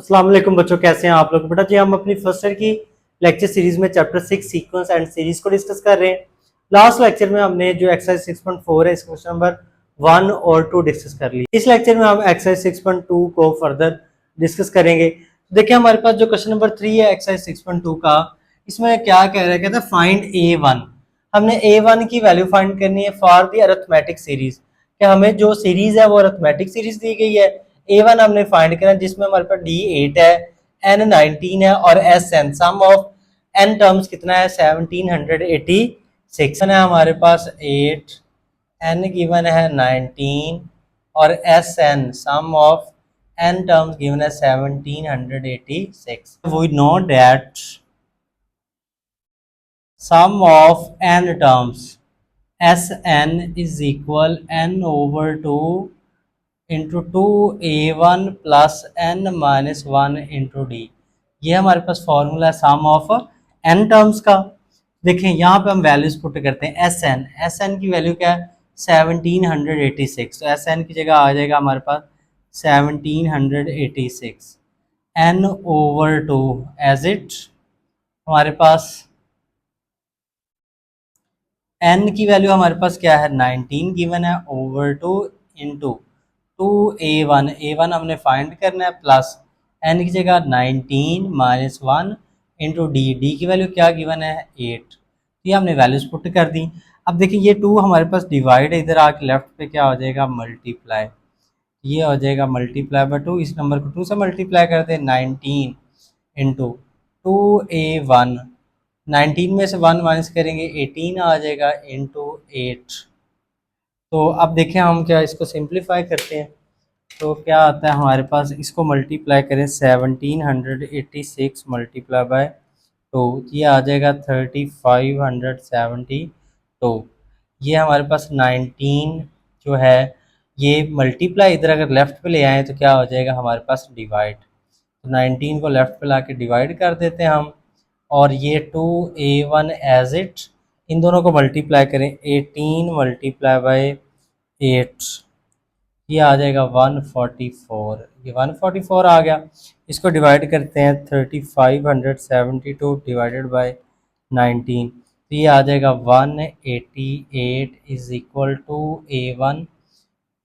अस्सलाम वालेकुम बच्चों, कैसे हैं आप लोग। बेटा जी हम अपनी फर्स्ट ईयर की लेक्चर सीरीज में चैप्टर 6 सीक्वेंस एंड सीरीज को डिस्कस कर रहे हैं। लास्ट लेक्चर में हमने जो एक्सरसाइज 6.4 है इसका क्वेश्चन नंबर 1 और 2 डिस्कस कर ली। इस लेक्चर में हम एक्सरसाइज 6.2 को फर्दर डिस्कस करेंगे। देखिए हमारे पास जो क्वेश्चन नंबर 3 है एक्सरसाइज 6.2 का, इसमें क्या कह रहा है, कहता है फाइंड A1। हमने A1 की वैल्यू फाइंड करनी है फॉर द अरिथमेटिक सीरीज। कि हमें जो सीरीज है वो अरिथमेटिक सीरीज दी गई है। A1 हमने फाइंड करना जिसमें हमारे पास D8 है, N19 है और SN। Sum of N terms कितना है 1786 है। हमारे पास 8, N गिवन है 19 और SN sum of N terms given है 1786। We know that sum of n terms Sn is equal n over 2 into 2a1 plus n minus 1 into d। ये हमारे पास formula है सम ऑफ n टर्म्स का। देखें यहाँ पे हम वैल्यूज पुट करते हैं। Sn की वैल्यू क्या है 1786, तो Sn की जगह आ जाएगा हमारे पास 1786 n ओवर 2 एज इट हमारे पास n की वैल्यू हमारे पास क्या है 19 गिवन है ओवर 2 इंटू 2a1 हमने फाइंड करना है प्लस n की जगह 19 माइनस 1 इंटू डी की वैल्यू क्या गिवन है 8। ये हमने वैल्यूज पुट कर दी। अब देखिए ये 2 हमारे पास डिवाइड है, इधर आके लेफ्ट पे क्या हो जाएगा मल्टीप्लाई। ये हो जाएगा मल्टीप्लाई बाय 2। इस नंबर को 2 से मल्टीप्लाई कर दें 19 इंटू 2a1, 19 में से 1 माइनस करेंगे 18 आ जाएगा इंटू 8। तो अब देखें हम क्या इसको सिंप्लीफाई करते हैं तो क्या आता है हमारे पास, इसको मल्टीप्लाई करें 1786 मल्टीप्लाई बाय 2, ये आ जाएगा 3572। ये हमारे पास 19 जो है ये मल्टीप्लाई इधर अगर लेफ्ट पे ले आए तो क्या हो जाएगा हमारे पास डिवाइड। तो 19 को लेफ्ट पे ला के डिवाइड कर देते हैं हम, और ये 2a1 एज इट, इन दोनों को मल्टीप्लाई करें 18 मल्टीप्लाई बाय 8, ये आ जाएगा 144। ये 144 आ गया। इसको डिवाइड करते हैं 3572 डिवाइडेड बाय 19, तो ये आ जाएगा 188 is equal to A1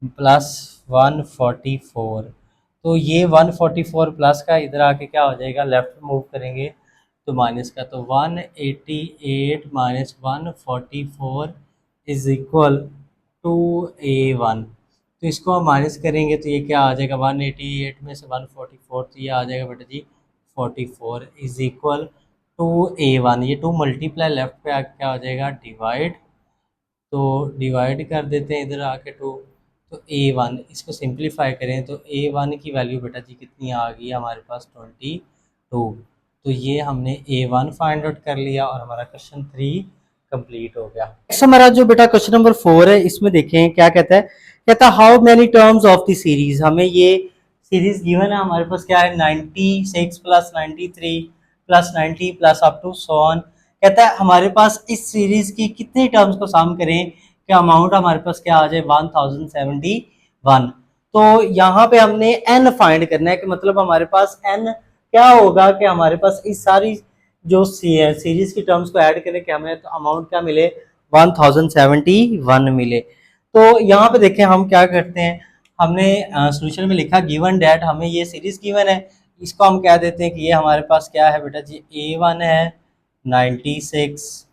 plus 144। तो ये 144 प्लस का इधर आके क्या हो जाएगा, लेफ्ट मूव करेंगे तो माइनस का, तो 188 minus 144 is equal to A1। तो इसको हम माइनस करेंगे तो ये क्या आ जाएगा 188 में से 144, तो ये आ जाएगा बेटा जी 44 इज इक्वल टू A1। ये 2 मल्टीप्लाई लेफ्ट पे आके क्या हो जाएगा डिवाइड, तो डिवाइड कर देते हैं इधर आके 2, तो A1 इसको सिंप्लीफाई करें तो A1 की वैल्यू बेटा जी कितनी आ गई हमारे पास 22। तो ये हमने A1 फाइंड आउट कर लिया और हमारा क्वेश्चन 3 कंप्लीट हो गया। नेक्स्ट हमारा जो बेटा क्वेश्चन नंबर 4 है, इसमें देखें क्या कहता है, कहता है how many terms of the series. हमें ये सीरीज गिवन है हमारे पास क्या है 96 plus 93 plus 90 plus up to so on. कहता है हमारे पास इस सीरीज की कितनी टर्म्स को सम करें कि अमाउंट हमारे पास क्या आ जाए 1071। तो यहाँ पे हमने n फाइंड करना है कि मतलब हमारे पास n क्या होगा कि हमारे पास इस सारी जो सीरीज की टर्म्स को ऐड करें कि हमें तो अमाउंट क्या मिले 1071 मिले। तो यहाँ पे देखें हम क्या करते हैं, हमने सोल्यूशन में लिखा गिवन डैट, हमें ये सीरीज गिवन है, इसको हम कह देते हैं कि ये हमारे पास क्या है बेटा जी A1 है 96,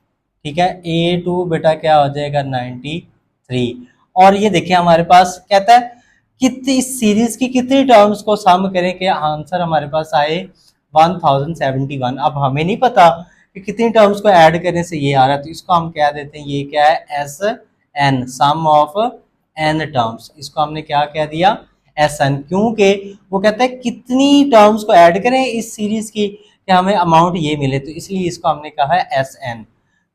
ठीक है, A2 बेटा क्या हो जाएगा 93। और ये देखिए हमारे पास कहता है कितनी इस सीरीज की कितनी टर्म्स को सम करें कि आंसर हमारे पास आए 1071। अब हमें नहीं पता कि कितनी टर्म्स को ऐड करने से ये आ रहा है, तो इसको हम कह देते हैं ये क्या है SN, sum of n terms. इसको हमने क्या कह दिया SN, क्योंकि वो कहता है कितनी टर्म्स को ऐड करें इस सीरीज की कि हमें अमाउंट ये मिले, तो इसलिए इसको हमने कहा है SN।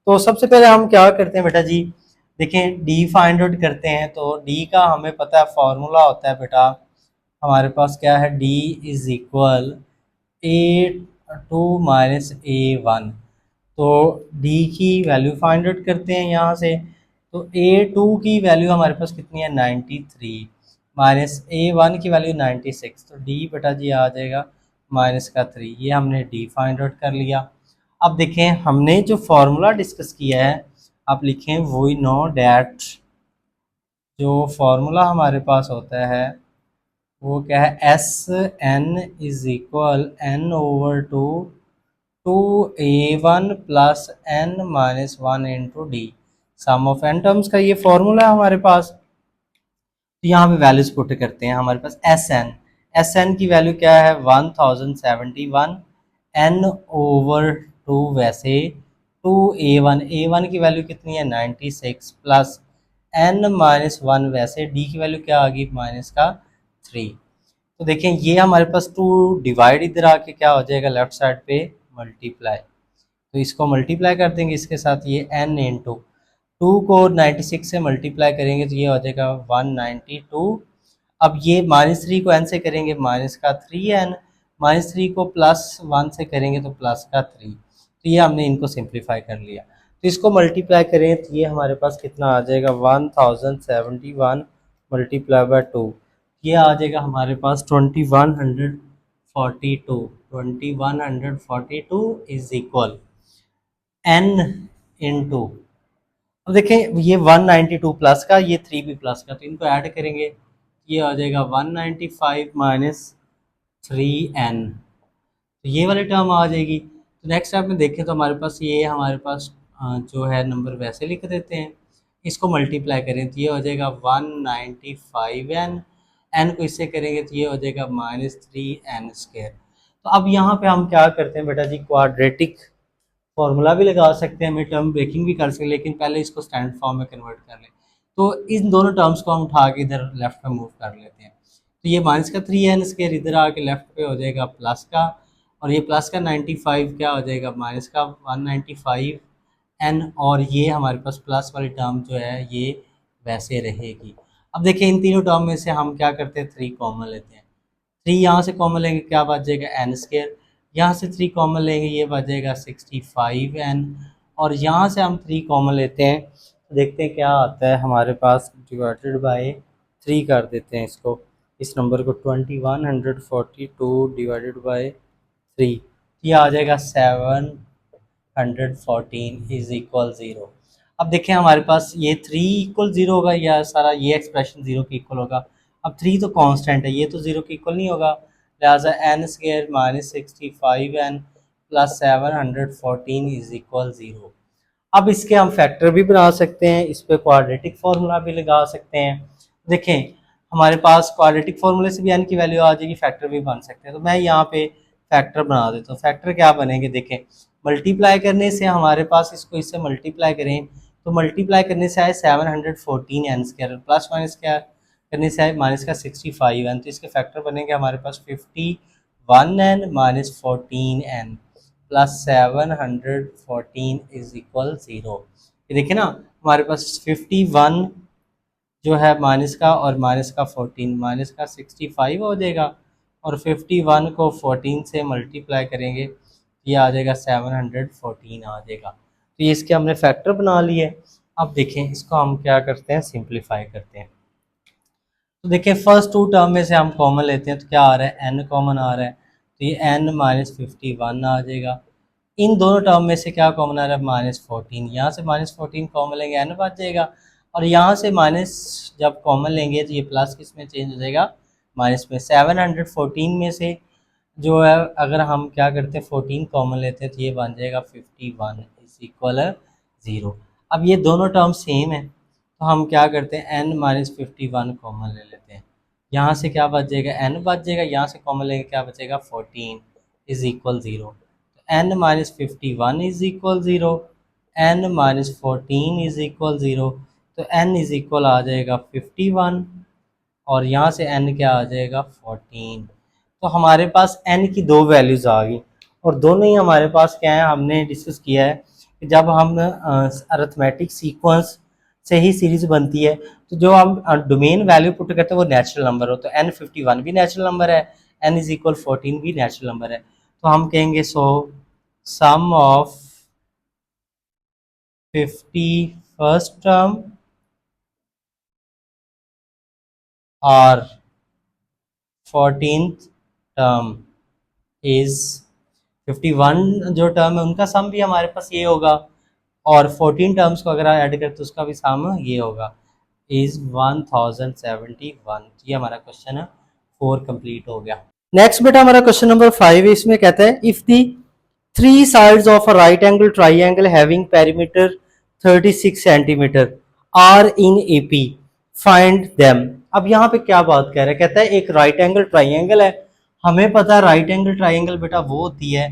तो सबसे पहले हम क्या करते हैं बेटा जी, देखें डी फाइंड आउट करते हैं। तो डी का हमें पता है फॉर्मूला होता है बेटा, हमारे पास क्या है D is equal A2 minus A1। तो डी की वैल्यू फाइंड आउट करते हैं यहाँ से। तो A2 की वैल्यू हमारे पास कितनी है 93 माइनस A1 की वैल्यू 96, तो डी बेटा जी आ जाएगा माइनस का 3, ये हमने डी फाइंड आउट कर लिया। अब देखें हमने जो फॉर्मूला डिस्कस किया है, आप लिखें वी नो डैट, जो फॉर्मूला हमारे पास होता है वो क्या है, S N is equal N over two A one plus N minus one into D, sum of N terms का ये फॉर्मूला है हमारे पास। तो यहाँ पे वैल्यूज पुट करते हैं, हमारे पास एस एन की वैल्यू क्या है 1071, एन ओवर टू वैसे ए वन की वैल्यू कितनी है 96 प्लस एन माइनस वन वैसे, डी की वैल्यू क्या आ गई माइनस का 3। तो देखें ये हमारे पास टू डिवाइड इधर आके क्या हो जाएगा लेफ्ट साइड पे मल्टीप्लाई, तो इसको मल्टीप्लाई कर देंगे इसके साथ, ये एन इंटू टू को 96 से मल्टीप्लाई करेंगे तो ये हो जाएगा 192। अब ये माइनस थ्री को एन से करेंगे माइनस का 3n, माइनस थ्री को प्लस वन से करेंगे तो प्लस का 3। तो ये हमने इनको सिंप्लीफाई कर लिया, तो इसको मल्टीप्लाई करें तो ये हमारे पास कितना आ जाएगा 1071 मल्टीप्लाई बाय टू, ये आ जाएगा हमारे पास 2142 इज इक्वल एन इंटू, अब देखें ये 192 प्लस का, ये 3 भी प्लस का, तो इनको ऐड करेंगे ये आ जाएगा 195 माइनस 3n, तो ये वाली टर्म आ जाएगी। तो नेक्स्ट स्टेप में देखें तो हमारे पास ये हमारे पास जो है नंबर वैसे लिख देते हैं, इसको मल्टीप्लाई करें तो ये हो जाएगा 195n, एन को इससे करेंगे तो ये हो जाएगा -3n²। तो अब यहाँ पे हम क्या करते हैं बेटा जी, क्वाड्रेटिक फॉर्मूला भी लगा सकते हैं, हमें टर्म ब्रेकिंग भी कर सकते हैं, लेकिन पहले इसको स्टैंडर्ड फॉर्म में कन्वर्ट कर लें। तो इन दोनों टर्म्स को हम उठा के इधर लेफ्ट में मूव कर लेते हैं, तो ये माइनस का 3n² इधर आके लेफ्ट पे हो जाएगा प्लस का, और ये प्लस का 95 क्या हो जाएगा माइनस का 195n, और ये हमारे पास प्लस वाली टर्म जो है ये वैसे रहेगी। अब देखिए इन तीनों टर्म में से हम क्या करते हैं 3 कॉमन लेते हैं, 3 यहाँ से कॉमन लेंगे क्या बच जाएगा n², यहाँ से 3 कॉमन लेंगे ये बच जाएगा 65n, और यहाँ से हम 3 कॉमन लेते हैं तो देखते हैं क्या आता है हमारे पास, डिवाइडेड बाय 3 कर देते हैं इसको, इस नंबर को 2142 डिवाइडेड बाय 3, ये आ जाएगा 714 इज इक्वल 0। अब देखें हमारे पास ये 3 इक्वल 0 होगा या सारा ये एक्सप्रेशन 0 के इक्वल होगा, अब 3 तो कांस्टेंट है, ये तो 0 के इक्वल नहीं होगा, लिहाजा n² minus 65n plus 714 is equal 0। अब इसके हम फैक्टर भी बना सकते हैं, इस पर क्वाड्रेटिक फार्मूला भी लगा सकते हैं। देखें हमारे पास क्वाड्रेटिक फार्मूले से भी n की वैल्यू आ जाएगी, फैक्टर भी बन सकते हैं, तो मैं यहाँ पे फैक्टर बना देता हूँ। फैक्टर क्या बनेंगे, देखें मल्टीप्लाई करने से हमारे पास इसको इससे मल्टीप्लाई करें तो मल्टीप्लाई करने से आए 714n² प्लस माइनस क्या करने से आए माइनस का 65n, तो इसके फैक्टर बनेंगे हमारे पास 51n minus 14n plus 714 is equal 0। ये देखिए ना हमारे पास 51 जो है माइनस का और माइनस का 14 माइनस का 65 हो जाएगा, और 51 को 14 से मल्टीप्लाई करेंगे ये आ जाएगा 714 आ जाएगा। तो ये इसके हमने फैक्टर बना लिए। अब देखें इसको हम क्या करते हैं, सिंप्लीफाई करते हैं। तो देखिए फर्स्ट टू टर्म में से हम कॉमन लेते हैं तो क्या आ रहा है n कॉमन आ रहा है, तो ये n माइनस 51 आ जाएगा। इन दोनों टर्म में से क्या कॉमन आ रहा है -14, यहाँ से -14 कॉमन लेंगे n बच जाएगा, और यहाँ से माइनस जब कॉमन लेंगे तो ये प्लस किस में चेंज हो जाएगा माइनस में। 714 में से जो है अगर हम क्या करते हैं 14 कॉमन लेते हैं तो ये बन जाएगा 51 इज इक्वल 0। अब ये दोनों टर्म सेम है तो हम क्या करते हैं n माइनस 51 कॉमन ले लेते हैं, यहाँ से क्या बच जाएगा n बच जाएगा, यहाँ से कॉमन लेंगे क्या बचेगा 14 is equal 0। n minus 51 is equal 0, n minus 14 is equal 0, तो n इज इक्वल आ जाएगा 51, और यहाँ से n क्या आ जाएगा 14। तो हमारे पास n की दो वैल्यूज़ आ गई, और दोनों ही हमारे पास क्या है, हमने डिस्कस किया है कि जब हम अरिथमेटिक सीक्वेंस से ही सीरीज बनती है तो जो हम डोमेन वैल्यू पुट करते हैं वो नेचुरल नंबर हो, तो n51 भी नेचुरल नंबर है, n इज इक्वल 14 भी नेचुरल नंबर है, तो हम कहेंगे so sum of 51st term और 14th टर्म इज 51 जो टर्म है उनका सम भी हमारे पास ये होगा, और 14 टर्म्स को अगर ऐड करें तो उसका भी सम ये होगा, इज 1071। ये हमारा क्वेश्चन है 4 कंप्लीट हो गया। नेक्स्ट बेटा हमारा क्वेश्चन नंबर 5 है, इसमें कहता है if the three sides of a right angle triangle having perimeter 36 centimetre are in AP find them. अब यहाँ पे क्या बात कह रहा है, कहता है एक राइट एंगल ट्राइंगल है, हमें पता है राइट एंगल ट्राइंगल बेटा वो होती है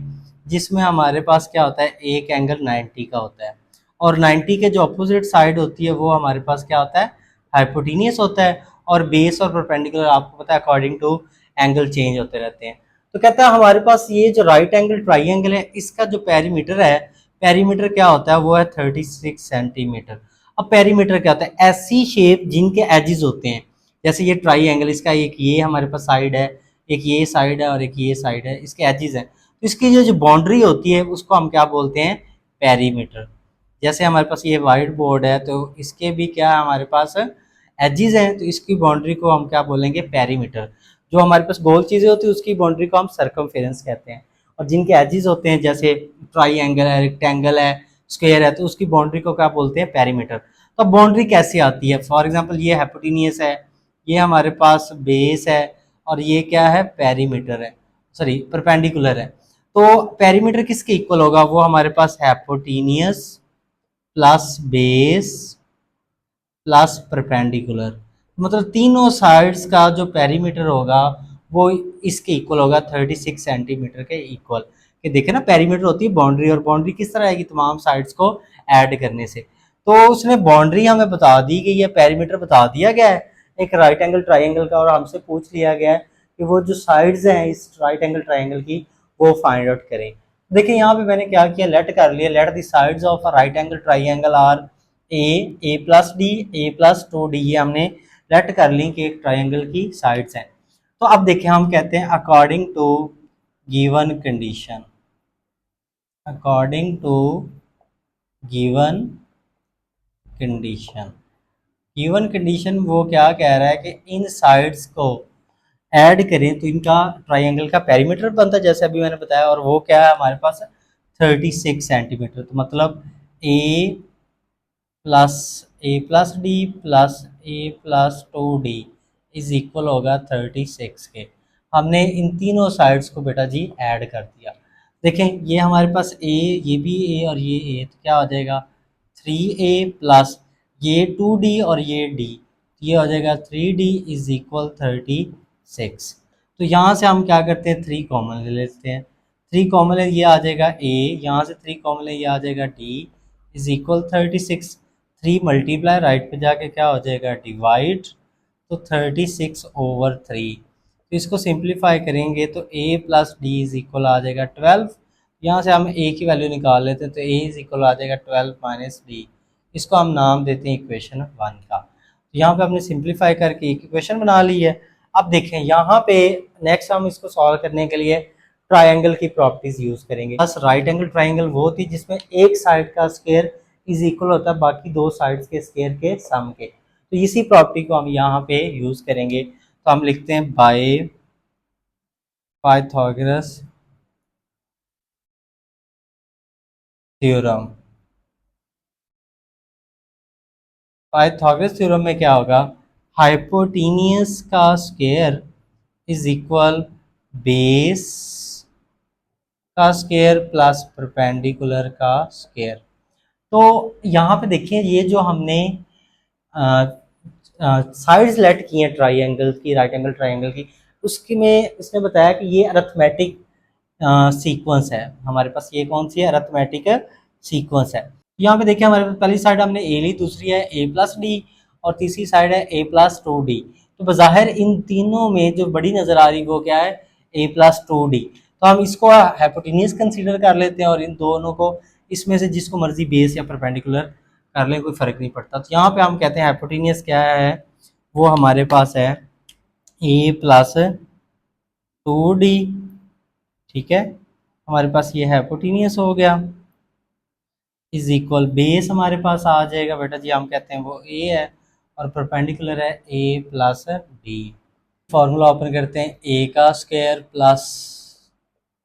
जिसमें हमारे पास क्या होता है, एक एंगल 90 का होता है, और 90 के जो अपोजिट साइड होती है वो हमारे पास क्या होता है, हाइपोटेनियस होता है, और बेस और परपेंडिकुलर आपको पता है अकॉर्डिंग टू एंगल चेंज होते रहते हैं। तो कहता है हमारे पास ये जो राइट एंगल ट्राइंगल है इसका जो पेरीमीटर है, पेरीमीटर क्या होता है, वो है 36 सेंटीमीटर। अब पेरीमीटर क्या होता है, ऐसी शेप जिनके एजेस होते हैं, जैसे ये ट्राइंगल, इसका एक ये हमारे पास साइड है, एक ये साइड है और एक ये साइड है, इसके एजेस हैं, तो इसकी जो बाउंड्री होती है उसको हम क्या बोलते हैं, पेरीमीटर। जैसे हमारे पास ये वाइट बोर्ड है तो इसके भी क्या है हमारे पास एजेस हैं, तो इसकी बाउंड्री को हम क्या बोलेंगे, पेरीमीटर। जो हमारे पास गोल चीज़ें होती है उसकी बाउंड्री को हम सर्कमफेरेंस कहते हैं, और जिनके एजेस होते हैं जैसे ट्राइंगल है, रेक्टेंगल है, स्क्वायर है, तो उसकी बाउंड्री को क्या बोलते हैं, पेरीमीटर। तो बाउंड्री कैसे आती है, फॉर एग्जांपल ये हाइपोटेनियस है, ये हमारे पास बेस है, और ये क्या है, पेरीमीटर है, सॉरी परपेंडिकुलर है। तो पेरीमीटर किसके इक्वल होगा, वो हमारे पास hypotenuse plus base plus perpendicular, मतलब तीनों साइड्स का जो पेरीमीटर होगा वो इसके इक्वल होगा, 36 सेंटीमीटर के इक्वल। कि देखे ना, पेरीमीटर होती है बाउंड्री, और बाउंड्री किस तरह आएगी, तमाम साइड्स को ऐड करने से। तो उसने बाउंड्री हमें बता दी गई है, पेरीमीटर बता दिया गया है एक राइट एंगल ट्राइंगल का, और हमसे पूछ लिया गया है कि वो जो साइड्स हैं इस राइट एंगल ट्राइंगल की वो फाइंड आउट करें। देखिए यहाँ पे मैंने क्या किया, लेट कर लिया, let the sides of a right angle triangle are A plus D, A plus 2 D, ये हमने लेट कर ली कि एक ट्राइंगल की साइड्स हैं। तो अब देखिए हम कहते हैं according to given condition, according to given condition, given condition वो क्या कह रहा है कि इन साइड्स को ऐड करें तो इनका ट्राइंगल का पेरीमीटर बनता है, जैसे अभी मैंने बताया, और वो क्या है हमारे पास 36 सेंटीमीटर। तो मतलब a plus d plus a plus 2 d is equal होगा 36 के। हमने इन तीनों साइड्स को बेटा जी ऐड कर दिया। देखें ये हमारे पास ए, ये भी ए और ये ए, तो क्या हो जाएगा 3a प्लस ये 2d और ये d, ये हो जाएगा 3d इज इक्वल 36। तो यहाँ से हम क्या करते हैं, 3 कॉमन ले लेते हैं, 3 कॉमन ले, ये आ जाएगा a, यहाँ से 3 कॉमन ले, ये आ जाएगा d is equal 36। 3 multiply right पे जाके क्या हो जाएगा, डिवाइड, तो 36/3। तो इसको सिंप्लीफाई करेंगे तो a plus d is equal आ जाएगा 12। यहाँ से हम a की वैल्यू निकाल लेते हैं तो a इज इक्वल आ जाएगा 12 माइनस डी, इसको हम नाम देते हैं इक्वेशन 1 का। तो यहाँ पे हमने सिंप्लीफाई करके एक इक्वेशन बना ली है। अब देखें यहाँ पे नेक्स्ट हम इसको सॉल्व करने के लिए ट्राइंगल की प्रॉपर्टीज यूज करेंगे। बस राइट एंगल ट्राइंगल वो होती है जिसमें एक साइड का स्क्वायर इज इक्वल होता है बाकी दो साइड्स के स्क्वायर के सम के, तो इसी प्रॉपर्टी को हम यहाँ पे यूज करेंगे। तो हम लिखते हैं by Pythagoras theorem. Pythagoras theorem में क्या होगा, हाइपोटेनियस का स्क्वायर इज इक्वल बेस का स्क्वायर प्लस परपेंडिकुलर का स्क्वायर। तो यहाँ पे देखिए ये जो हमने साइड्स लेट की हैं ट्राइंगल की, राइट एंगल ट्राइंगल की, उसकी में इसने बताया कि ये अरिथमेटिक सीक्वेंस है हमारे पास, ये कौन सी है, अरिथमेटिक सीक्वेंस है। यहाँ पे देखिए हमारे पास पहली साइड हमने ए ली, दूसरी है ए प्लस डी, और तीसरी साइड है ए प्लस 2 डी। तो बज़ाहिर इन तीनों में जो बड़ी नज़र आ रही वो क्या है, ए प्लस 2 डी। तो हम इसको हाइपोटेनियस कंसीडर कर लेते हैं, और इन दोनों को इसमें से जिसको मर्जी बेस या परपेंडिकुलर कर ले, कोई फ़र्क नहीं पड़ता। तो यहाँ पे हम कहते हैं हाइपोटेनियस क्या है, वो हमारे पास है ए प्लस 2 डी, ठीक है, हमारे पास ये हाइपोटेनियस हो गया, इज इक्वल बेस हमारे पास आ जाएगा बेटा जी, हम कहते हैं वो ए है, और परपेंडिकुलर है ए प्लस डी। फार्मूला ओपन करते हैं, ए का square plus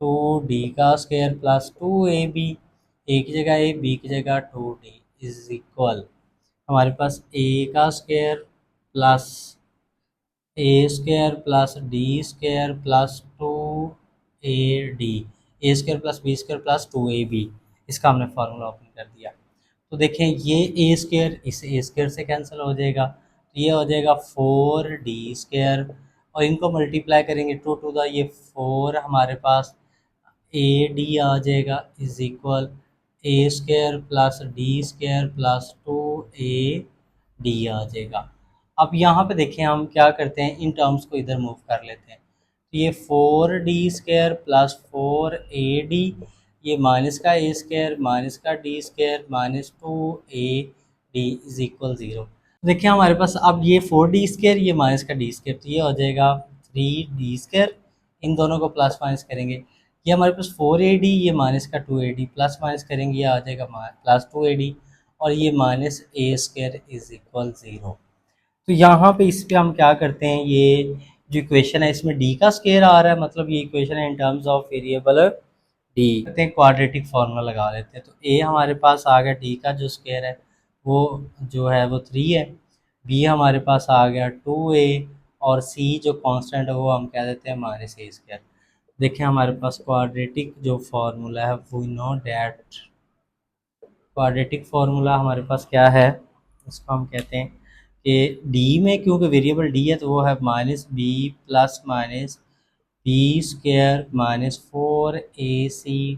2d² plus 2ab, ए की जगह ए, बी की जगह 2d इज इक्वल हमारे पास a² plus a² plus 2ad, a² plus b² plus 2ab, इसका हमने फार्मूला ओपन कर दिया। तो देखें ये a² इस a² से कैंसिल हो जाएगा, तो ये हो जाएगा 4d², और इनको मल्टीप्लाई करेंगे 2 टू द ये 4 हमारे पास AD आ जाएगा is equal a² plus d² plus 2AD आ जाएगा। अब यहाँ पे देखें हम क्या करते हैं, इन टर्म्स को इधर मूव कर लेते हैं, तो ये 4d² प्लस 4AD, ये माइनस का a² माइनस का d² minus 2AD is equal 0। देखिए हमारे पास अब ये 4d², ये माइनस का d², तो ये हो जाएगा 3d², इन दोनों को प्लस माइनस करेंगे, ये हमारे पास 4AD, ये माइनस का 2AD, प्लस माइनस करेंगे ये आ जाएगा प्लस 2AD, और ये माइनस a² इज इक्वल 0। तो यहाँ पे इस पे हम क्या करते हैं, ये जो इक्वेशन है इसमें d का स्क्वायर आ रहा है, मतलब ये इक्वेशन है in terms of variable d, करते हैं क्वाड्रेटिक फार्मूला लगा लेते हैं। तो a हमारे पास आ गया, d का जो स्क्वायर है वो जो है वो 3 है, b हमारे पास आ गया 2a, और c जो कांस्टेंट है वो हम कह देते हैं -a²। देखिए हमारे पास क्वाड्रेटिक जो फार्मूला है, we know that quadratic formula हमारे पास क्या है, उसको हम कहते हैं कि डी में, क्योंकि वेरिएबल डी है तो वो है -b plus minus b² minus 4ac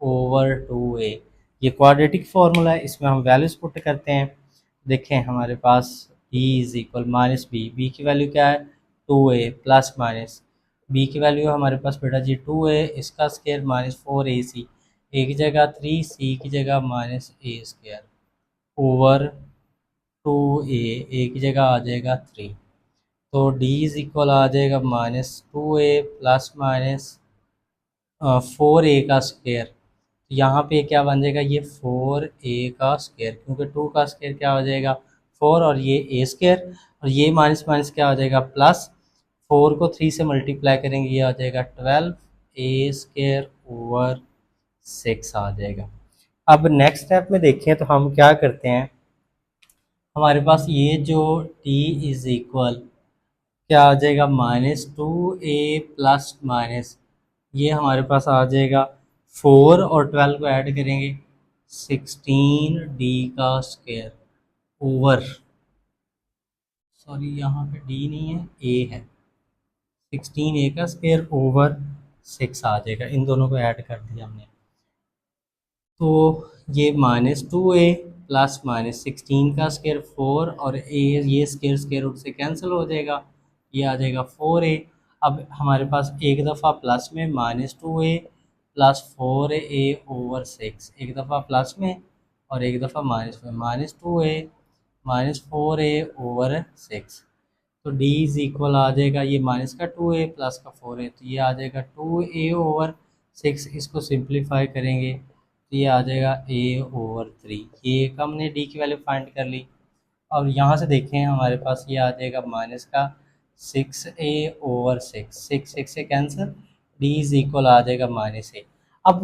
over 2a। ये क्वाड्रेटिक फार्मूला है, इसमें हम वैल्यूज पुट करते हैं। देखें हमारे पास d इज इक्वल -b की वैल्यू क्या है 2a, प्लस माइनस b की वैल्यू हमारे पास बेटा जी 2a, इसका स्क्वायर -4ac, a की जगह 3, c की जगह -a² ओवर 2a की जगह आ जाएगा 3, तो d इज इक्वल आ जाएगा -2a प्लस माइनस 4a का स्क्वायर। तो यहाँ पे क्या बन जाएगा, ये 4a का स्क्वायर, क्योंकि 2 का स्क्वायर क्या हो जाएगा 4, और ये a², और ये माइनस माइनस क्या हो जाएगा प्लस, 4 को 3 से मल्टीप्लाई करेंगे ये आ जाएगा 12a² ओवर 6 आ जाएगा। अब नेक्स्ट स्टेप में देखें तो हम क्या करते हैं, हमारे पास ये जो t इज इक्वल क्या आ जाएगा -2a प्लस माइनस, ये हमारे पास आ जाएगा 4 और 12 को ऐड करेंगे 16d का स्क्वायर ओवर, सॉरी यहाँ पे d नहीं है a है, 16a का स्क्वायर ओवर 6 आ जाएगा। इन दोनों को ऐड कर दिया हमने, तो ये -2a प्लस -16 का स्क्वायर 4, और a ये स्क्वायर स्क्वायर रूट से कैंसिल हो जाएगा, ये आ जाएगा 4a। अब हमारे पास एक दफ़ा प्लस में -2a प्लस 4a ओवर 6, एक दफ़ा प्लस में और एक दफ़ा माइनस में, -2a -4a ओवर 6, तो d इज इक्वल आ जाएगा ये माइनस का 2a प्लस का 4a, तो ये आ जाएगा 2a ओवर 6, इसको सिंप्लीफाई करेंगे तो ये आ जाएगा a ओवर 3। ये एक हमने d की वैल्यू फाइंड कर ली। और यहाँ से देखें हमारे पास ये आ जाएगा माइनस का 6a ओवर 6, 6 से कैंसिल, d इज इक्वल आ जाएगा -a। अब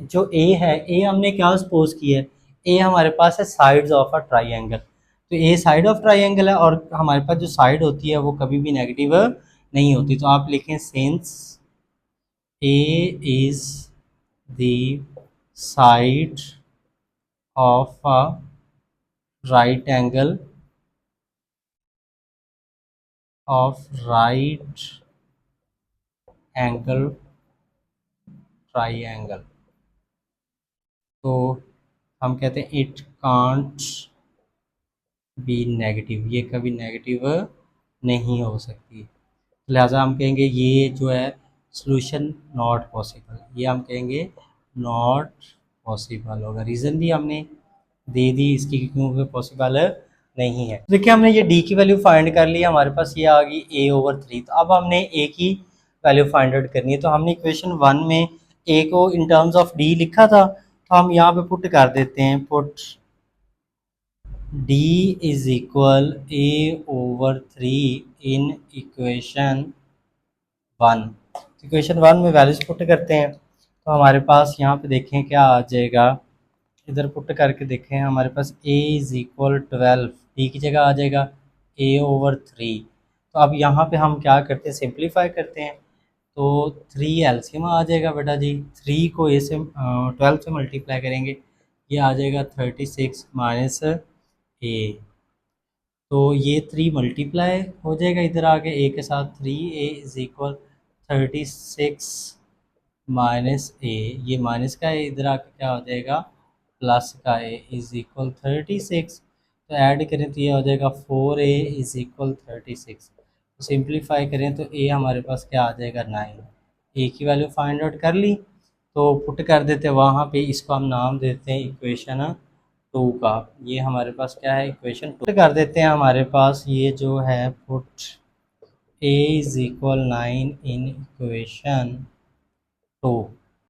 जो a है, a हमने क्या सपोज किया है, a हमारे पास है साइड्स ऑफ अ ट्राइंगल, तो ए साइड ऑफ ट्राइंगल है, और हमारे पास जो साइड होती है वो कभी भी नेगेटिव नहीं होती, तो आप लिखें since A is the side of a right angle triangle, तो हम कहते हैं इट कांट बी नेगेटिव, ये कभी नेगेटिव नहीं हो सकती, लिहाजा हम कहेंगे ये जो है सॉल्यूशन नॉट पॉसिबल, ये हम कहेंगे नॉट पॉसिबल होगा। रीज़न भी हमने दे दी इसकी, क्योंकि पॉसिबल नहीं है। देखिए हमने ये d की वैल्यू फाइंड कर ली, हमारे पास ये आ गई a ओवर 3, तो अब हमने a की वैल्यू फाइंड आउट करनी है। तो हमने इक्वेशन 1 में a को इन टर्म्स ऑफ d लिखा था, तो हम यहाँ पे पुट कर देते हैं, put d is equal a over 3 in equation 1। Equation 1 में वैल्यूज पुट करते हैं, तो हमारे पास यहाँ पे देखें क्या आ जाएगा, इधर पुट करके देखें हमारे पास a इज़ इक्वल 12, डी की जगह आ जाएगा a/3। तो अब यहाँ पे हम क्या करते हैं, सिंप्लीफाई करते हैं। तो 3 एलसीएम आ जाएगा बेटा जी, 3 को ए से 12 से मल्टीप्लाई करेंगे, ये आ जाएगा 36 माइनस ए। तो ये 3 मल्टीप्लाई हो जाएगा इधर आके ए के साथ, 3a इज़ इक्वल 36 माइनस ए, ये माइनस का है, इधर आके क्या हो जाएगा प्लस का ए इज़ इक्वल 36। तो ऐड करें तो ये हो जाएगा 4a इज़ इक्वल 36। तो सिंप्लीफाई करें तो ए हमारे पास क्या आ जाएगा 9। ए की वैल्यू फाइंड आउट कर ली, तो पुट कर देते वहाँ पे, इसको हम नाम देते हैं इक्वेशन 2 का। ये हमारे पास क्या है, इक्वेशन 2 कर देते हैं। हमारे पास ये जो है put a is equal 9 in equation 2।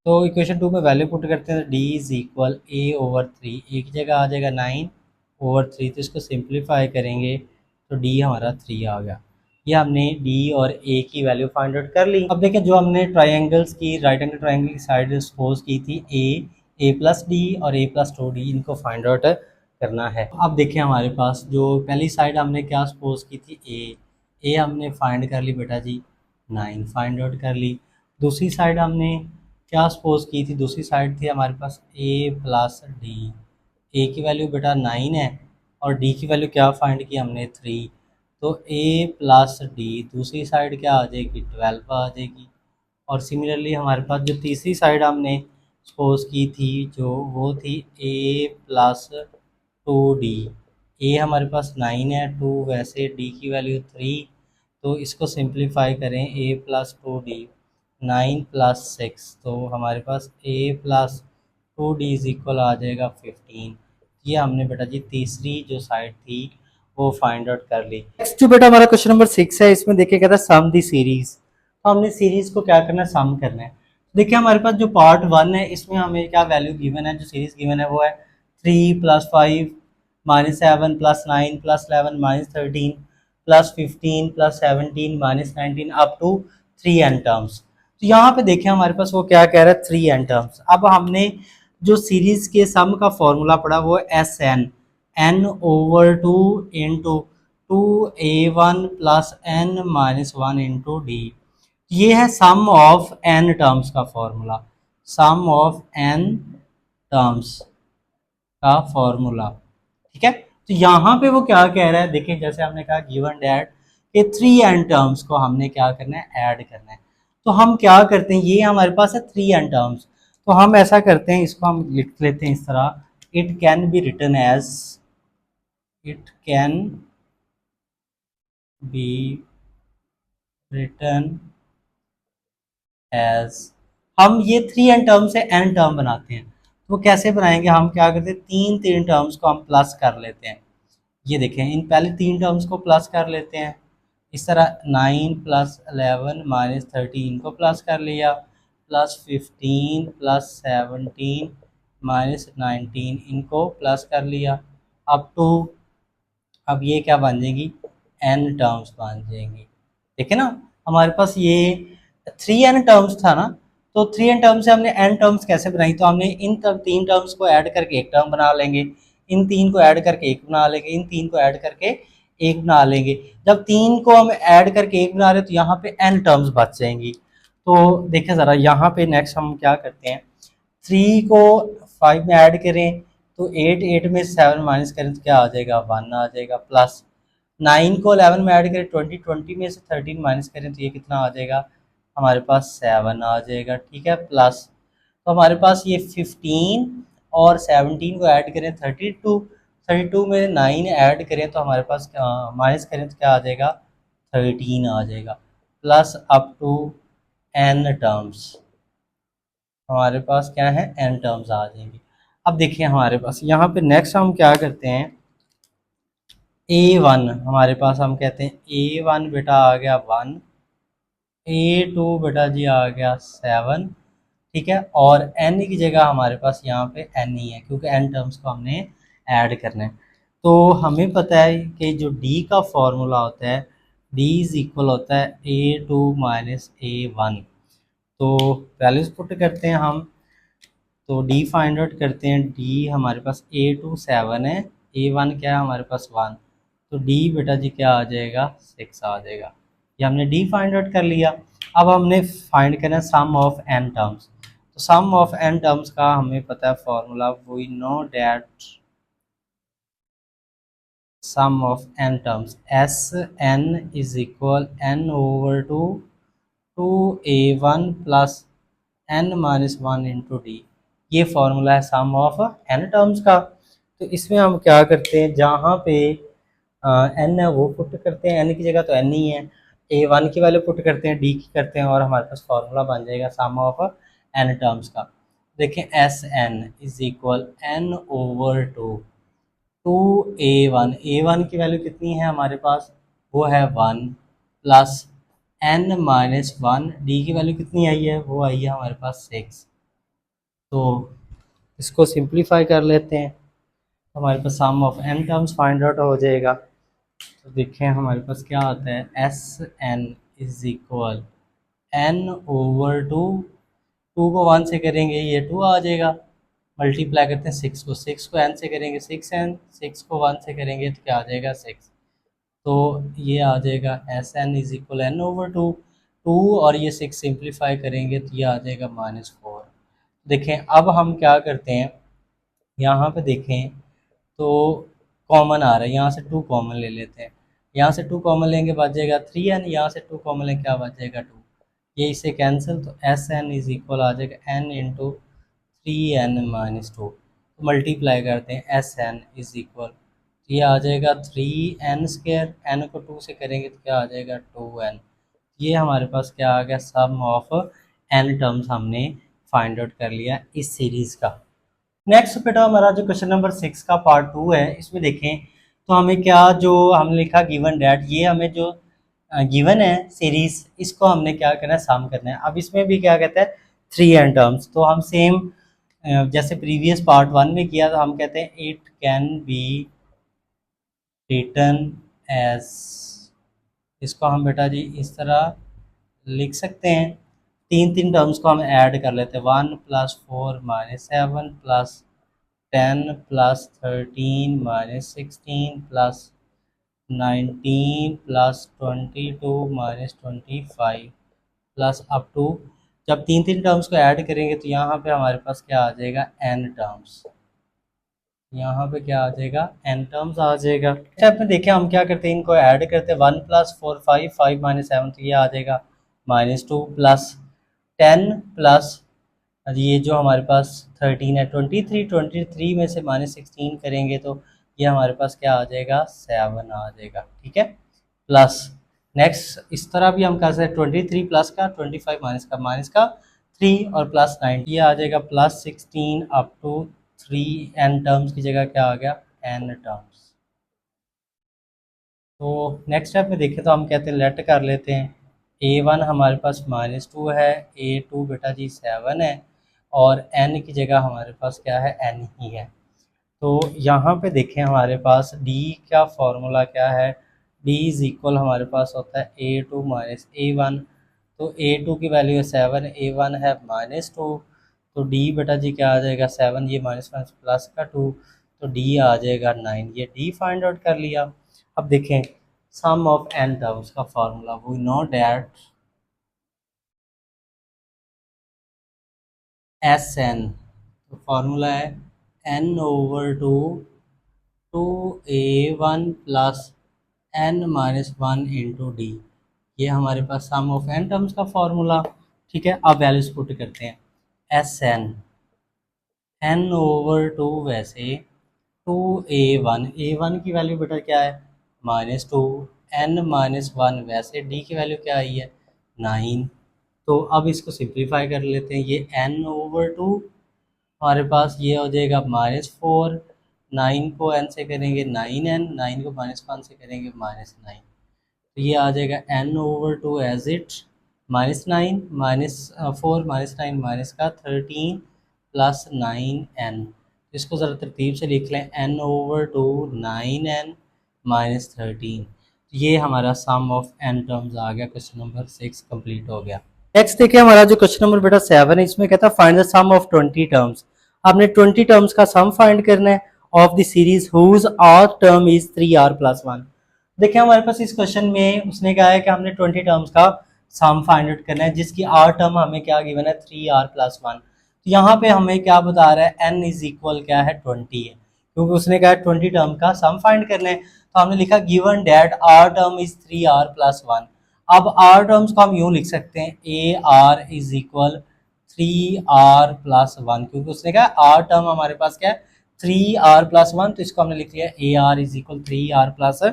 तो इक्वेशन 2 में वैल्यू पुट करते हैं तो डी इज़ इक्वल a/3, ए की जगह आ जाएगा 9/3। तो इसको सिंप्लीफाई करेंगे तो डी हमारा 3 आ गया। ये हमने डी और ए की वैल्यू फाइंड आउट कर ली। अब देखें जो हमने ट्राइंगल्स की, राइट एंगल ट्राइंगल की साइड सपोज की थी ए प्लस डी और a प्लस 2d, इनको फाइंड आउट करना है। अब देखें हमारे पास जो पहली साइड हमने क्या सपोज की थी, ए हमने फाइंड कर ली बेटा जी, 9 फाइंड आउट कर ली। दूसरी साइड हमने क्या सपोज की थी, दूसरी साइड थी हमारे पास a प्लस डी। ए की वैल्यू बेटा 9 है और डी की वैल्यू क्या फाइंड की हमने 3। तो a प्लस डी दूसरी साइड क्या आ जाएगी 12 आ जाएगी। और सिमिलरली हमारे पास जो तीसरी साइड हमने सपोज की थी जो वो थी a प्लस 2d। ए हमारे पास 9 है, 2 वैसे, डी की वैल्यू 3। तो इसको सिंप्लीफाई करें, a प्लस 2d 9 प्लस 6, तो हमारे पास a plus 2d is equal आ जाएगा 15। ये हमने बेटा जी तीसरी जो साइड थी वो फाइंड आउट कर ली। नेक्स्ट जो बेटा हमारा क्वेश्चन नंबर 6 है, इसमें देखिए कहता है सम दी सीरीज। तो हमने सीरीज को क्या करना है, सम करना है। देखिए हमारे पास जो पार्ट 1 है इसमें हमें क्या वैल्यू गिवन है, जो सीरीज गिवन है वो है 3 plus 5 minus 7 plus 9 plus 11 minus 13 plus 15 plus 17 minus 19 up to 3n terms. तो यहाँ पे देखें हमारे पास वो क्या कह रहा है, 3n टर्म्स। अब हमने जो सीरीज के सम का फॉर्मूला पढ़ा वो S n/2 into 2a1 plus n minus 1 into D. ये है सम ऑफ n टर्म्स का formula, sum of n terms का फॉर्मूला। ठीक है, तो यहाँ पे वो क्या कह रहा है, देखिए जैसे हमने कहा गिवन डैट के 3n टर्म्स को हमने क्या करना है, ऐड करना है। तो हम क्या करते हैं, ये हमारे पास है 3n टर्म्स, तो हम ऐसा करते हैं, इसको हम लिख लेते हैं इस तरह, it can be written as, it can be written as, हम ये 3n टर्म से n टर्म बनाते हैं। तो कैसे बनाएंगे, हम क्या करते हैं, तीन तीन टर्म्स को हम प्लस कर लेते हैं। ये देखें इन पहले तीन टर्म्स को प्लस कर लेते हैं, इस तरह 9 प्लस 11 माइनस 13 को प्लस कर लिया, प्लस 15 प्लस 17 माइनस 19 इनको प्लस कर लिया, अप टू, अब ये क्या बन जाएंगी, n टर्म्स बन जाएंगी। ठीक है ना, हमारे पास ये 3n टर्म्स था ना, तो 3n टर्म्स से हमने n टर्म्स कैसे बनाई, तो हमने इन तीन टर्म्स को ऐड करके एक टर्म बना लेंगे, इन तीन को ऐड करके एक बना लेंगे, इन तीन को ऐड करके एक बना लेंगे। जब तीन को हम ऐड करके एक बना रहे तो यहाँ पे n टर्म्स बच जाएंगी। तो देखें ज़रा यहाँ पे नेक्स्ट हम क्या करते हैं, 3 को 5 में ऐड करें तो 8 में 7 माइनस करें तो क्या आ जाएगा, 1 आ जाएगा, प्लस 9 को 11 में ऐड करें, 20 में से 13 माइनस करें तो ये कितना आ जाएगा, हमारे पास 7 आ जाएगा। ठीक है, प्लस, तो हमारे पास ये 15 और 17 को ऐड करें 32 में 9 ऐड करें तो हमारे पास माइनस करें तो क्या आ जाएगा, 13 आ जाएगा, plus up to n terms, हमारे पास क्या है, n टर्म्स आ जाएंगे। अब देखिए हमारे पास यहाँ पे नेक्स्ट हम क्या करते हैं, a1 हमारे पास हम कहते हैं a1 बेटा आ गया 1, a2 बेटा जी आ गया 7। ठीक है, और n की जगह हमारे पास यहाँ पे n ही है क्योंकि n टर्म्स को हमने ऐड करना है। तो हमें पता है कि जो d का फॉर्मूला होता है, d इज इक्वल होता है a2 माइनस a1। तो वैल्यूज पुट करते हैं हम। तो डी फाइंड आउट करते हैं। डी हमारे पास A2 7 है, A1 क्या है हमारे पास 1, तो डी बेटा जी क्या आ जाएगा 6 आ जाएगा। ये हमने डी फाइंड आउट कर लिया। अब हमने फाइंड करना है सम ऑफ एन टर्म्स। तो सम ऑफ एन टर्म्स का हमें पता है formula, we know that sum of n terms Sn is equal n over 2a1 plus n minus 1 into d। ये फॉर्मूला है सम ऑफ n टर्म्स का। तो इसमें हम क्या करते हैं, जहाँ पे n है वो पुट करते हैं, n की जगह तो n ही है, a1 की वैल्यू पुट करते हैं, d की करते हैं, और हमारे पास फॉर्मूला बन जाएगा सम ऑफ n टर्म्स का। देखें Sn is equal n over 2a1 की वैल्यू कितनी है हमारे पास, वो है 1 प्लस n-1, डी की वैल्यू कितनी आई है, वो आई है हमारे पास 6। तो इसको सिंप्लीफाई कर लेते हैं, तो हमारे पास sum of n terms find out हो जाएगा। तो देखें हमारे पास क्या आता है, S N is equal n over 2 को 1 से करेंगे ये 2 आ जाएगा, मल्टीप्लाई करते हैं 6 को n से करेंगे 6n, 6 को 1 से करेंगे तो क्या आ जाएगा 6। तो ये आ जाएगा S N is equal N over 2 और ये 6 सिंप्लीफाई करेंगे तो ये आ जाएगा -4। देखें अब हम क्या करते हैं, यहाँ पे देखें तो कॉमन आ रहा है, यहाँ से 2 कॉमन ले लेते हैं, यहाँ से 2 कॉमन लेंगे बच जाएगा 3n, यहाँ से 2 कॉमन लेंगे क्या बच जाएगा 2, ये इससे कैंसिल, तो एस एन इज इक्वल आ जाएगा n इंटू 3n-2। तो मल्टीप्लाई करते हैं एस एन इज इक्वल, ये आ जाएगा 3n², n को 2 से करेंगे तो क्या आ जाएगा 2n। ये हमारे पास क्या आ गया, सम ऑफ n टर्म्स हमने फाइंड आउट कर लिया इस सीरीज़ का। नेक्स्ट बेटा हमारा जो क्वेश्चन नंबर 6 का पार्ट 2 है, इसमें देखें तो हमें क्या, जो हमने लिखा गिवन डैट, ये हमें जो गिवन है सीरीज, इसको हमने क्या करना है, सम करना है। अब इसमें भी क्या कहता है 3n टर्म्स, तो हम सेम जैसे प्रीवियस पार्ट 1 में किया, तो हम कहते हैं it can be written as, इसको हम बेटा जी इस तरह लिख सकते हैं, तीन तीन टर्म्स को हम ऐड कर लेते हैं, 1 + 4 - 7 + 10 + 13 - 16 + 19 + 22 - 25 प्लस अप टू, जब तीन तीन टर्म्स को ऐड करेंगे तो यहाँ पे हमारे पास क्या आ जाएगा n टर्म्स, यहाँ पे क्या आ जाएगा n टर्म्स आ जाएगा। स्टेप में देखें हम क्या करते हैं, इनको ऐड करते हैं, 1 + 4 5, 5 - 7 तो ये आ जाएगा -2 प्लस 10 प्लस ये जो हमारे पास 13 है 23 में से -16 करेंगे तो ये हमारे पास क्या आ जाएगा 7 आ जाएगा, ठीक है। प्लस नेक्स्ट इस तरह भी हम कर सकते हैं, 23 प्लस का 25 माइनस का 3 और प्लस 9, ये आ जाएगा +16 अप टू 3n टर्म्स की जगह क्या आ गया n टर्म्स। तो नेक्स्ट स्टेप में देखें तो हम कहते हैं लेट कर लेते हैं, a1 हमारे पास -2 है, a2 बेटा जी 7 है, और n की जगह हमारे पास क्या है n ही है। तो यहाँ पे देखें हमारे पास d का फॉर्मूला क्या है, d इज इक्वल हमारे पास होता है a2 - a1, तो a2 की वैल्यू है 7, a1 है -2, तो d बेटा जी क्या आ जाएगा 7, ये माइनस माइनस प्लस का 2, तो d आ जाएगा 9, ये d फाइंड आउट कर लिया। अब देखें सम ऑफ n टर्म्स का formula, we know that S N, तो फॉर्मूला है n over 2a1 plus n-1 into D, ये हमारे पास सम ऑफ n टर्म्स का फॉर्मूला, ठीक है। अब वैल्यूज पुट करते हैं, एस एन n ओवर 2 वैसे 2a1 की वैल्यू बेटा क्या है -2, n-1 वैसे डी की वैल्यू क्या आई है 9। तो अब इसको सिंप्लीफाई कर लेते हैं, ये n ओवर 2 हमारे पास ये हो जाएगा -4, 9 को n से करेंगे 9n, 9 को -1 से करेंगे -9, तो ये आ जाएगा n over 2 as it -9 -4 -9 minus का 13 प्लस 9n, इसको ज़रा तरतीब से लिख लें, n ओवर 2 9n -13, ये हमारा सम ऑफ n टर्म्स आ गया, क्वेश्चन नंबर 6 कंप्लीट हो गया। नेक्स्ट देखिए हमारा जो क्वेश्चन नंबर बेटा 7 है, इसमें कहता है find the sum of 20 terms. आपने 20 टर्म्स का सम फाइंड करना है of the series whose R term is 3r plus 1। देखिए हमारे पास इस क्वेश्चन में उसने कहा है कि हमने 20 टर्म्स का सम फाइंड आउट करना है, जिसकी r टर्म हमें क्या गिवन है 3r प्लस 1। तो यहाँ पे हमें क्या बता रहा है, n इज इक्वल क्या है 20 है, क्योंकि उसने कहा है 20 टर्म का सम फाइंड करना है। तो हमने लिखा given that r term is 3r plus 1। अब r टर्म्स को हम यूं लिख सकते हैं A R is equal 3r plus 1, क्योंकि उसने कहा r टर्म हमारे पास क्या है 3r प्लस 1, तो इसको हमने लिख लिया A R is equal 3r plus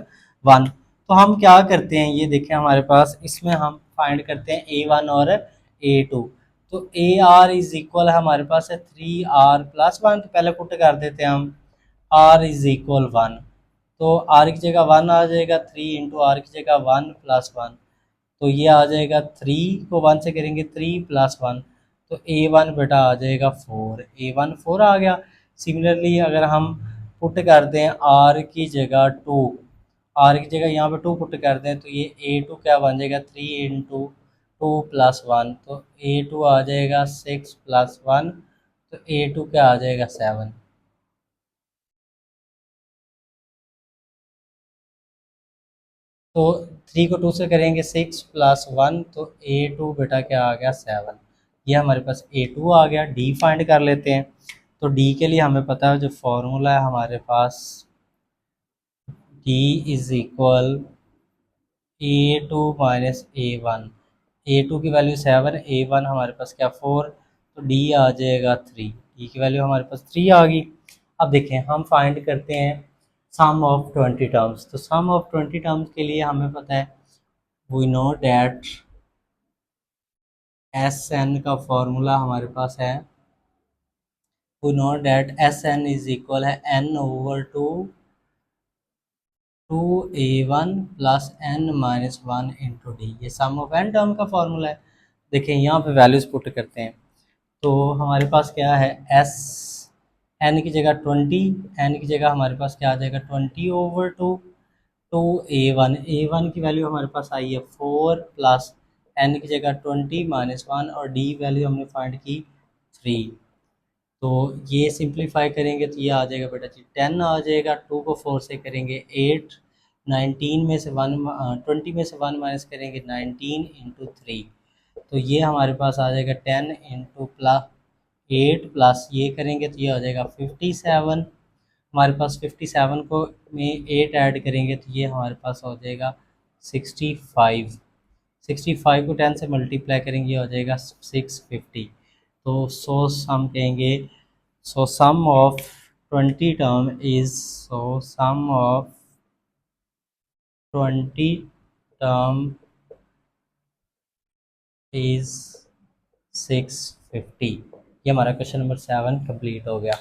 1। तो हम क्या करते हैं, ये देखें हमारे पास इसमें हम फाइंड करते हैं a1 और a2। तो ए आर इज इक्वल हमारे पास है 3r प्लस 1, तो पहले पुट कर देते हैं हम r इज इक्वल 1। तो r की जगह 1 आ जाएगा, 3 इंटू आर की जगह 1 प्लस 1, तो ये आ जाएगा 3 को 1 से करेंगे 3 प्लस 1, तो a1 बेटा आ जाएगा 4, a1 4 आ गया। सिमिलरली अगर हम पुट कर दें r की जगह 2, r की जगह यहाँ पे 2 पुट कर दें, तो ये a2 क्या बन जाएगा 3 इंटू 2 प्लस 1, तो a2 आ जाएगा 6 प्लस 1, तो a2 क्या आ जाएगा 7। तो 3 को 2 से करेंगे 6 प्लस 1, तो a2 बेटा क्या आ गया 7। ये हमारे पास a2 आ गया। d फाइंड कर लेते हैं। तो d के लिए हमें पता है जो फॉर्मूला है हमारे पास, d is equal a2 minus a1। a2 की वैल्यू 7, a1 हमारे पास क्या 4, तो d आ जाएगा 3, d की वैल्यू हमारे पास 3 आ गई। अब देखें हम फाइंड करते हैं सम ऑफ 20 टर्म्स। तो सम ऑफ 20 टर्म्स के लिए हमें पता है we know that S n का फॉर्मूला हमारे पास है, we know that S N is equal है एन ओवर टू ए one plus N minus 1 into D. ये सम ऑफ एन टर्म का फॉर्मूला है। देखिए यहाँ पे वैल्यूज पुट करते हैं, तो हमारे पास क्या है एस एन की जगह 20, एन की जगह हमारे पास क्या आ जाएगा 20 ओवर टू ए वन की वैल्यू हमारे पास आई है 4 प्लस एन की जगह 20 माइनस 1, और डी वैल्यू हमने फाइंड की 3। तो ये सिंप्लीफाई करेंगे तो ये आ जाएगा बेटा जी 10 आ जाएगा, 2 को 4 से करेंगे 8, 19 में से 1 20 में से 1 माइनस करेंगे 19 इंटू 3, तो ये हमारे पास आ जाएगा 10 इंटू प्लस 8 प्लस ये करेंगे तो ये आ जाएगा 57। हमारे पास 57 को में 8 ऐड करेंगे तो ये हमारे पास हो जाएगा 65। 65 को 10 से मल्टीप्लाई करेंगे ये हो जाएगा 650। तो सो हम कहेंगे so sum of 20 term is, so sum of 20 term is 650। ये हमारा क्वेश्चन नंबर 7 कंप्लीट हो गया।